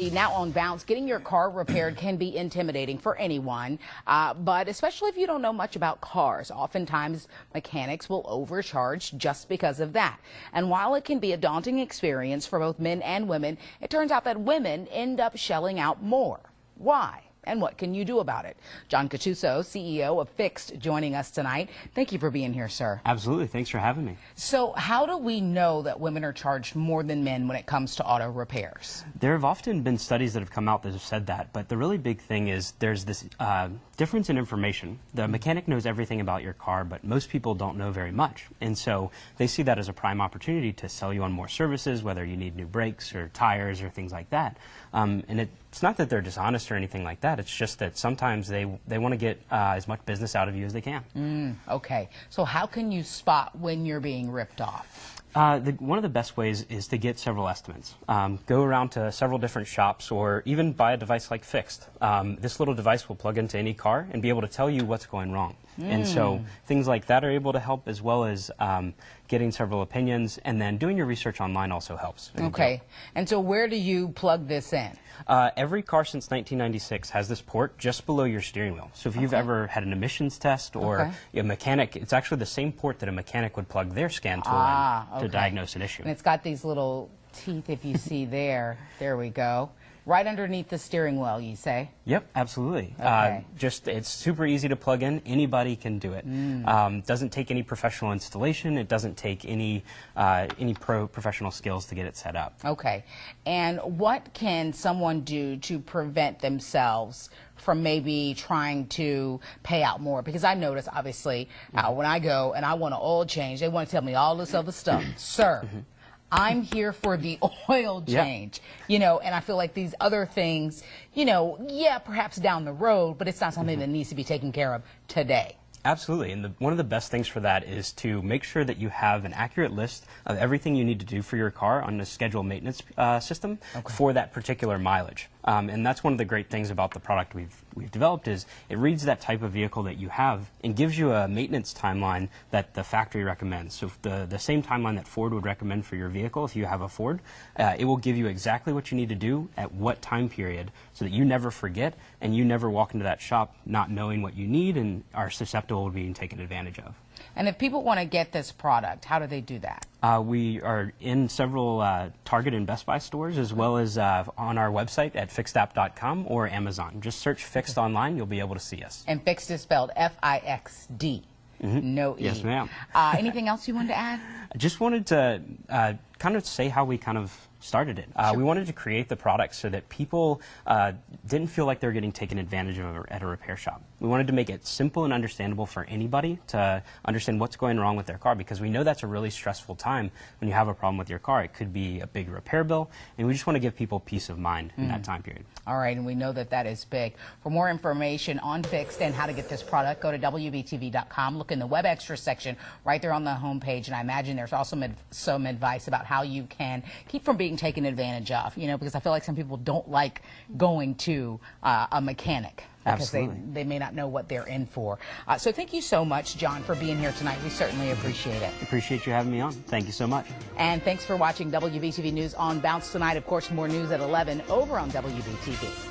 Now on Bounce, getting your car repaired can be intimidating for anyone, but especially if you don't know much about cars. Oftentimes, mechanics will overcharge just because of that. And while it can be a daunting experience for both men and women, it turns out that women end up shelling out more. Why? And what can you do about it? John Catuso, CEO of Fixed, joining us tonight. Thank you for being here, sir. Absolutely. Thanks for having me. So how do we know that women are charged more than men when it comes to auto repairs? There have often been studies that have come out that have said that, but the really big thing is there's this difference in information. The mechanic knows everything about your car, but most people don't know very much. And so they see that as a prime opportunity to sell you on more services, whether you need new brakes or tires or things like that. And it's not that they're dishonest or anything like that. It's just that sometimes they want to get as much business out of you as they can. Okay. So how can you spot when you're being ripped off? One of the best ways is to get several estimates. Go around to several different shops or even buy a device like Fixed. This little device will plug into any car and be able to tell you what's going wrong. And so things like that are able to help, as well as getting several opinions, and then doing your research online also helps. Okay. And so where do you plug this in? Every car since 1996 has this port just below your steering wheel. So if you've ever had an emissions test or a mechanic, it's actually the same port that a mechanic would plug their scan tool in to diagnose an issue. And it's got these little teeth, if you see there. There we go. Right underneath the steering wheel, you say? Yep, absolutely. Okay. It's super easy to plug in. Anybody can do it. Doesn't take any professional installation. It doesn't take any professional skills to get it set up. Okay. And what can someone do to prevent themselves from maybe trying to pay out more? Because I notice, obviously, when I go and I want an oil change, they want to tell me all this other stuff. Sir, I'm here for the oil change, you know, and I feel like these other things, you know, yeah, perhaps down the road, but it's not something that needs to be taken care of today. Absolutely, and one of the best things for that is to make sure that you have an accurate list of everything you need to do for your car on the scheduled maintenance system for that particular mileage. And that's one of the great things about the product we've developed is it reads that type of vehicle that you have and gives you a maintenance timeline that the factory recommends. So the same timeline that Ford would recommend for your vehicle, if you have a Ford, it will give you exactly what you need to do at what time period so that you never forget and you never walk into that shop not knowing what you need and are susceptible to being taken advantage of. And if people want to get this product, how do they do that? We are in several Target and Best Buy stores, as well as on our website at fixedapp.com or Amazon. Just search Fixed online, you'll be able to see us. And Fixed is spelled F-I-X-D. No E. Yes, ma'am. Anything else you wanted to add? I just wanted to kind of say how we kind of started it. We wanted to create the product so that people didn't feel like they were getting taken advantage of at a repair shop. We wanted to make it simple and understandable for anybody to understand what's going wrong with their car, because we know that's a really stressful time when you have a problem with your car. It could be a big repair bill, and we just want to give people peace of mind in that time period. All right, and we know that that is big. For more information on Fixed and how to get this product, go to WBTV.com. Look in the Web Extra section right there on the homepage, and I imagine there's also some advice about how you can keep from being taken advantage of, you know, because I feel like some people don't like going to a mechanic because they may not know what they're in for. So thank you so much, John, for being here tonight. We certainly appreciate it. Appreciate you having me on. Thank you so much. And thanks for watching WBTV News on Bounce tonight. Of course, more news at 11 over on WBTV.